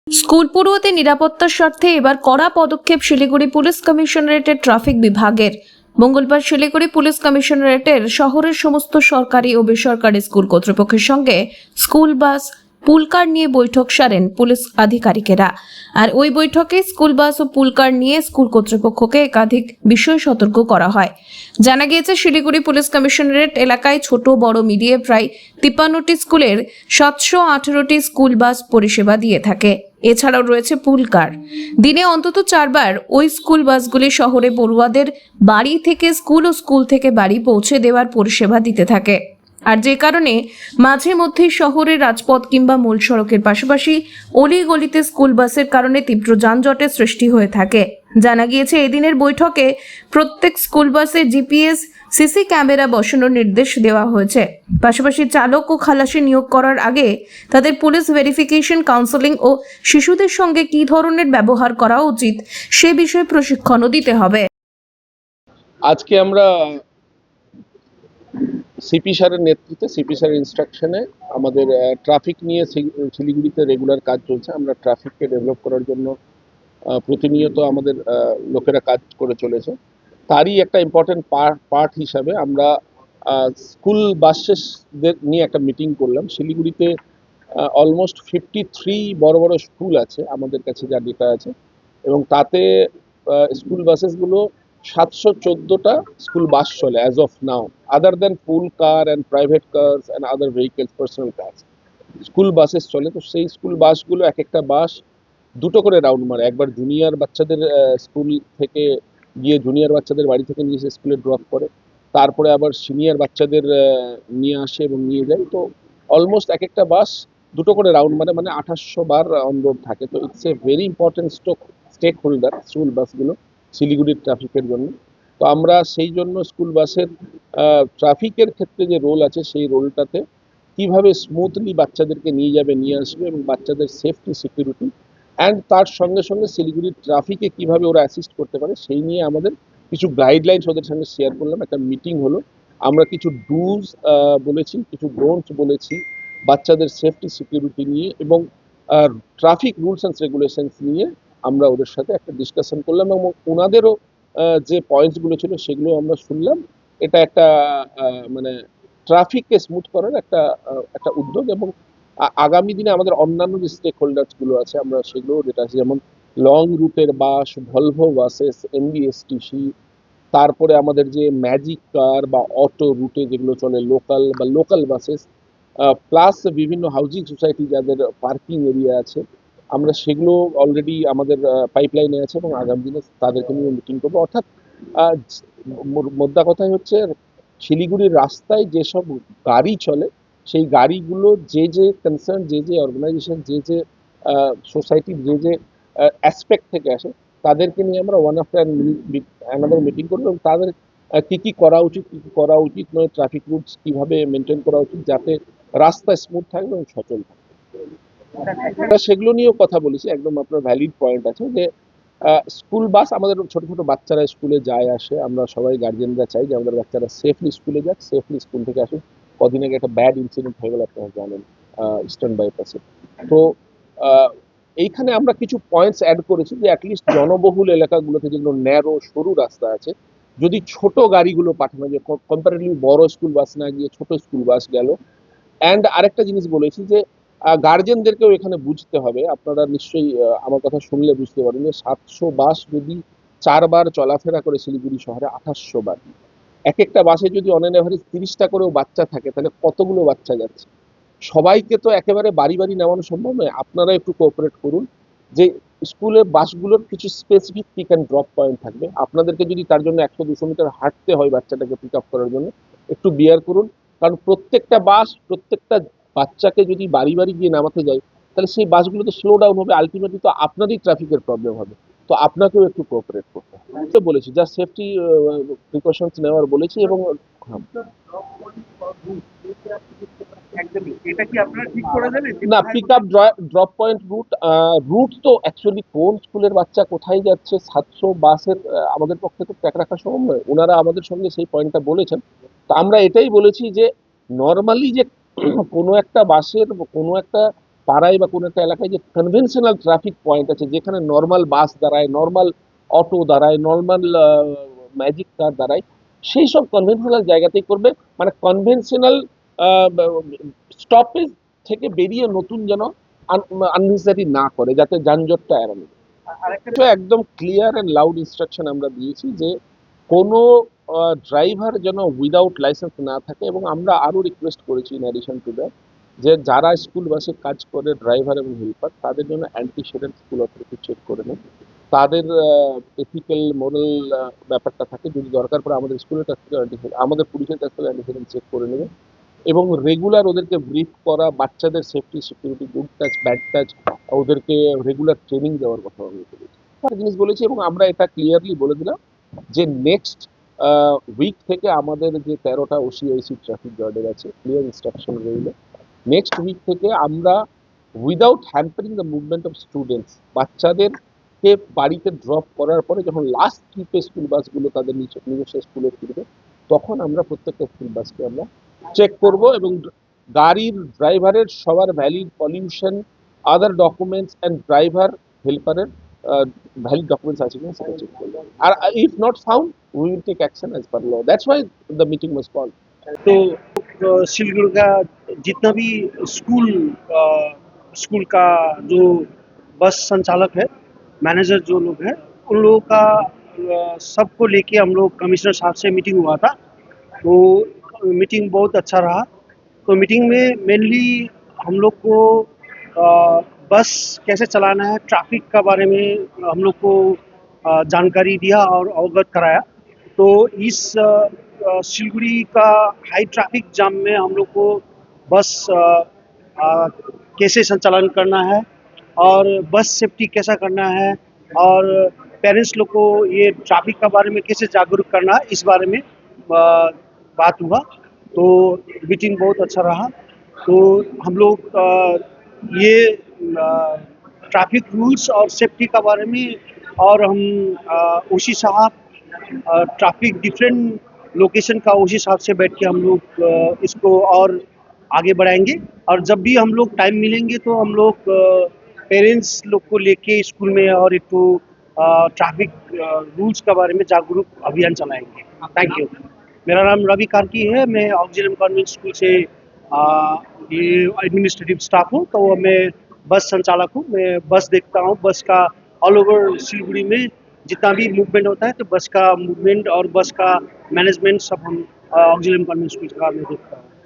School পড়ুয়াদের নিরাপত্তার স্বার্থে এবার কড়া পদক্ষেপ শিলিগুড়ি পুলিশ কমিশনারেটের ট্রাফিক বিভাগের। মঙ্গলবার শিলিগুড়ি পুলিশ কমিশনারেটের শহরের সমস্ত সরকারি ও বেসরকারি স্কুল কর্তৃপক্ষের সঙ্গে স্কুল বাস পুলকার নিয়ে বৈঠক সারেন পুলিশ আধিকারিকেরা। আর ওই বৈঠকে স্কুল বাস ও পুলকার নিয়ে স্কুল কর্তৃপক্ষকে একাধিক বিষয় সতর্ক করা হয়। জানা গিয়েছে, শিলিগুড়ি পুলিশ কমিশনারেট এলাকায় ছোট বড় মিলিয়ে প্রায় 53টি স্কুলের 718টি স্কুল বাস পরিষেবা দিয়ে থাকে। এছাড়াও রয়েছে পুলকার। দিনে অন্তত 4 বার ওই স্কুল বাসগুলি শহরে পড়ুয়াদের বাড়ি থেকে স্কুল ও স্কুল থেকে বাড়ি পৌঁছে দেওয়ার পরিষেবা দিতে থাকে। আর যে কারণে মাঝে মধ্যেই শহরের রাজপথ কিংবা মূল সড়কের পাশাপাশি অলিগলিতে স্কুল বাসের কারণে তীব্র যানজটের সৃষ্টি হয়ে থাকে। জানা গিয়েছে, এদিনের বৈঠকে প্রত্যেক স্কুল বাসে জিপিএস সিসি ক্যামেরা বসানোর নির্দেশ দেওয়া হয়েছে। পাশাপাশি চালক ও খালাসি নিয়োগ করার আগে তাদের পুলিশ ভেরিফিকেশন, কাউন্সেলিং ও শিশুদের সঙ্গে কী ধরনের ব্যবহার করা উচিত সে বিষয়ে প্রশিক্ষণও দিতে হবে। আজকে আমরা সিপি স্যারের নেতৃত্বে, সিপি স্যারের ইনস্ট্রাকশনে আমাদের ট্রাফিক নিয়ে শিলিগুড়িতে রেগুলার কাজ চলছে। আমরা ট্রাফিককে ডেভেলপ করার জন্য প্রতিনিয়ত আমাদের লোকেরা কাজ করে চলেছে। তারই একটা ইম্পর্টেন্ট পার্ট হিসাবে আমরা স্কুল বাসেসদের নিয়ে একটা মিটিং করলাম। শিলিগুড়িতে অলমোস্ট 53 বড় বড় স্কুল আছে আমাদের কাছে, যা ডেটা আছে, এবং তাতে স্কুল বাসেসগুলো 714টা স্কুল বাস চলে as of now, other than pool car and private cars and other vehicles, personal cars. School buses চলে। তো সেই স্কুল বাসগুলো এক একটা বাস দুটো করে রাউন্ড মারে। একবার জুনিয়র বাচ্চাদের স্কুল থেকে গিয়ে জুনিয়র বাচ্চাদের বাড়ি থেকে নিয়ে এসে স্কুলে ড্রপ করে, তারপরে আবার সিনিয়র বাচ্চাদের নিয়ে আসে এবং নিয়ে যায়। তো অলমোস্ট এক একটা বাস দুটো করে রাউন্ড মারে, মানে 2800 বার অন রোড থাকে। তো it's a very important stake holder school বাসগুলো শিলিগুড়ির ট্রাফিকের জন্য। তো আমরা সেই জন্য স্কুল বাসের ট্রাফিকের ক্ষেত্রে যে রোল আছে, সেই রোলটাতে কিভাবে স্মুথলি বাচ্চাদেরকে নিয়ে যাবে, নিয়ে আসবে, এবং বাচ্চাদের সেফটি, সিকিউরিটি অ্যান্ড তার সঙ্গে সঙ্গে শিলিগুড়ির ট্রাফিকে কিভাবে ওরা অ্যাসিস্ট করতে পারে, সেই নিয়ে আমাদের কিছু গাইডলাইন্স ওদের সঙ্গে শেয়ার করলাম। একটা মিটিং হলো। আমরা কিছু ডুজ বলেছি, কিছু ডোন্টস বলেছি বাচ্চাদের সেফটি, সিকিউরিটি নিয়ে, এবং ট্রাফিক রুলস অ্যান্ড রেগুলেশনস নিয়ে আমরা ওদের সাথে একটা ডিসকাশন করলাম, এবং ওনাদেরও যে পয়েন্টসগুলো ছিল সেগুলো আমরা শুনলাম। এটা একটা মানে ট্রাফিককে স্মুথ করার একটা একটা উদ্যোগ। এবং আগামী দিনে আমাদের অন্যান্য যে স্টেক হোল্ডার্সগুলো আছে, আমরা সেগুলো যেটা আছে, যেমন লং রুটের বাস, ভলভো বাসেস, এমবিএসটিসি, তারপরে আমাদের যে ম্যাজিক কার বা অটো রুটে যেগুলো চলে, লোকাল বাসেস, প্লাস বিভিন্ন হাউজিং সোসাইটি যাদের পার্কিং এরিয়া আছে, আমরা সেগুলো অলরেডি আমাদের পাইপলাইনে আছে, এবং আগামী দিনে তাদেরকে নিয়ে মিটিং করবো। অর্থাৎ মোদ্দা কথাই হচ্ছে, শিলিগুড়ির রাস্তায় যেসব গাড়ি চলে, সেই গাড়িগুলো যে যে কনসার্ন, যে যে অর্গানাইজেশন, যে যে সোসাইটির যে যে অ্যাসপেক্ট থেকে আসে, তাদেরকে নিয়ে আমরা ওয়ান আফটার অ্যানাদার মিটিং করবো, এবং তাদের কী কী করা উচিত, কী কী করা উচিত নয়, ট্রাফিক রুটস কীভাবে মেনটেন করা উচিত যাতে রাস্তা স্মুথ থাকবে এবং সচল থাকবে। আমরা সেগুলো নিয়েও কথা বলেছি। একদম আপনার ভ্যালিড পয়েন্ট আছে যে স্কুল বাস, আমাদের ছোট ছোট বাচ্চারা স্কুলে যায় আসে, আমরা সবাই গার্জেনরা চাই যে আমাদের বাচ্চারা সেফলি স্কুলে যাক, সেফলি স্কুল থেকে আসুক। কদিন আগে একটা ব্যাড ইনসিডেন্ট হয়ে গেল, আপনারা জানেন, ইস্টার্ন বাইপাসে। তো এইখানে আমরা কিছু পয়েন্টস অ্যাড করেছি যে অ্যাটলিস্ট জনবহুল এলাকাগুলোতে যেগুলো ন্যারো সরু রাস্তা আছে, যদি ছোট গাড়িগুলো পাঠানো যায়, কম্পারেটিভলি বড় স্কুল বাস না গিয়ে ছোট স্কুল বাস গেল। অ্যান্ড আরেকটা জিনিস বলেছি যে গার্জেনদেরকেও এখানে বুঝতে হবে। আপনারা নিশ্চয়ই আমার কথা শুনলে বুঝতে পারেন যে 700 বাস যদি 4 বার চলাফেরা করে শিলিগুড়ি শহরে, 2800 বার, এক একটা বাসে যদি অন অ্যান এভারেজ 30টা করেও বাচ্চা থাকে, তাহলে কতগুলো বাচ্চা যাচ্ছে। সবাইকে তো একেবারে বাড়ি বাড়ি নেওয়ানো সম্ভব নয়। আপনারা একটু কোঅপারেট করুন যে স্কুলের বাসগুলোর কিছু specific pick and drop point থাকবে। আপনাদেরকে যদি তার জন্য 100-200 মিটার হাঁটতে হয় বাচ্চাটাকে পিক আপ করার জন্য, একটু বিয়ার করুন। কারণ প্রত্যেকটা বাস, প্রত্যেকটা বাচ্চাকে যদি বাড়ি বাড়ি গিয়ে নামাতে যায়, তাহলে সেই বাসগুলোতে স্লো ডাউন হবে, আলটিমেটলি তো আপনারই ট্রাফিকের প্রবলেম হবে। তো আপনাকেও একটু কোঅপারেট করতে হবে। বলেছি যা সেফটি প্রিকশনস নেওয়ার বলেছি। এবং না, pick up drop point route তো অ্যাকচুয়ালি কোন স্কুলের বাচ্চা কোথায় যাচ্ছে 700 বাসের আমাদের পক্ষে তো ট্র্যাক রাখা সম্ভব নয়। ওনারা আমাদের সঙ্গে সেই পয়েন্টটা বলেছেন। তো আমরা এটাই বলেছি যে নর্মালি যে কোনো একটা বাসের কোনো একটা পাড়ায় বা কোনো একটা এলাকায় যে কনভেনশনাল ট্রাফিক পয়েন্ট আছে যেখানে নর্মাল বাস দাঁড়ায়, নর্মাল অটো দাঁড়ায়, নর্মাল ম্যাজিক কার দাঁড়ায়, সেই সব কনভেনশনাল জায়গাতেই করবে। মানে কনভেনশনাল স্টপেজ থেকে বেরিয়ে নতুন যেন আননেসেসারি না করে, যাতে যানজটটা এড়ানো যায়। তো একদম ক্লিয়ার অ্যান্ড লাউড ইনস্ট্রাকশন আমরা দিয়েছি যে কোনো ড্রাইভার যেন উইদাউট লাইসেন্স না থাকে, এবং আমরা আরও রিকোয়েস্ট করেছি ইন অ্যাডিশন টু দ্যাট যে যারা স্কুল বাসে কাজ করে ড্রাইভার এবং হেল্পার, তাদের জন্য অ্যান্টিসিডেন্ট স্কুল অথরিটি চেক করে নেন, তাদের এথিক্যাল মোরাল ব্যাপারটা থাকে, যদি দরকার পড়ে আমাদের স্কুলের কাছ থেকে আমাদের পুলিশের কাছ থেকে অ্যান্টিসিডেন্ট চেক করে নেবে, এবং রেগুলার ওদেরকে ব্রিফ করা, বাচ্চাদের safety security, good touch bad touch, ওদেরকে রেগুলার ট্রেনিং দেওয়ার কথা আমি বলেছি, একটা জিনিস বলেছি। এবং আমরা এটা ক্লিয়ারলি বলে দিলাম যে নেক্সট উইক থেকে আমাদের যে 13টা ওসিআইসি ট্রাফিক গার্ডের আছে, ক্লিয়ার ইনস্ট্রাকশন রইল, নেক্সট উইক থেকে আমরা without hampering the movement of students, বাচ্চাদেরকে বাড়িতে ড্রপ করার পরে যখন লাস্ট ট্রিপে স্কুল বাসগুলো তাদের নিজস্ব স্কুলে ফিরবে, তখন আমরা প্রত্যেকটা স্কুল বাসকে আমরা চেক করব, এবং গাড়ির ড্রাইভারের সবার valid pollution, other documents and driver হেল্পারের ভ্যালিড ডকুমেন্টস আছে কিনা সেটা চেক করবো। আর if not found we will take action as per law. That's why the meeting was called. तो सिलगुड़ी का जितना भी स्कूल स्कूल का जो बस संचालक है, मैनेजर जो लोग हैं, उन लोगों का सबको लेके हम लोग कमिश्नर साहब से मीटिंग हुआ था। तो मीटिंग बहुत अच्छा रहा। तो मीटिंग में मेनली हम लोग को बस कैसे चलाना है, ट्रैफिक का बारे में हम लोग को जानकारी दिया और अवगत कराया। तो इस सिलगुड़ी का हाई ट्रैफिक जाम में हम लोग को बस कैसे संचालन करना है और बस सेफ्टी कैसा करना है और पेरेंट्स लोग को ये ट्रैफिक का बारे में कैसे जागरूक करना है, इस बारे में बात हुआ। तो मीटिंग बहुत अच्छा रहा। तो हम लोग ये ट्रैफिक रूल्स और सेफ्टी का बारे में, और हम ओसी साहब ट्रैफिक डिफरेंट लोकेशन का ओसी साहब से बैठ के हम लोग इसको और आगे बढ़ाएंगे। और जब भी हम लोग टाइम मिलेंगे तो हम लोग पेरेंट्स लोग को लेके स्कूल में और एक तो ट्रैफिक रूल्स के बारे में जागरूक अभियान चलाएंगे। Thank you. मेरा नाम रवि कार्की है, मैं ऑक्सिलियम कॉन्वेंट स्कूल से ये एडमिनिस्ट्रेटिव स्टाफ हूँ। तो मैं बस संचालक हूँ, मैं बस देखता हूँ, बस का ऑल ओवर सिलगुड़ी में जितना भी मूवमेंट होता है तो बस का मूवमेंट और बस का मैनेजमेंट सब हम ऑक्सिलियम कॉन्वेंट स्कूल का मैं देखता हूँ।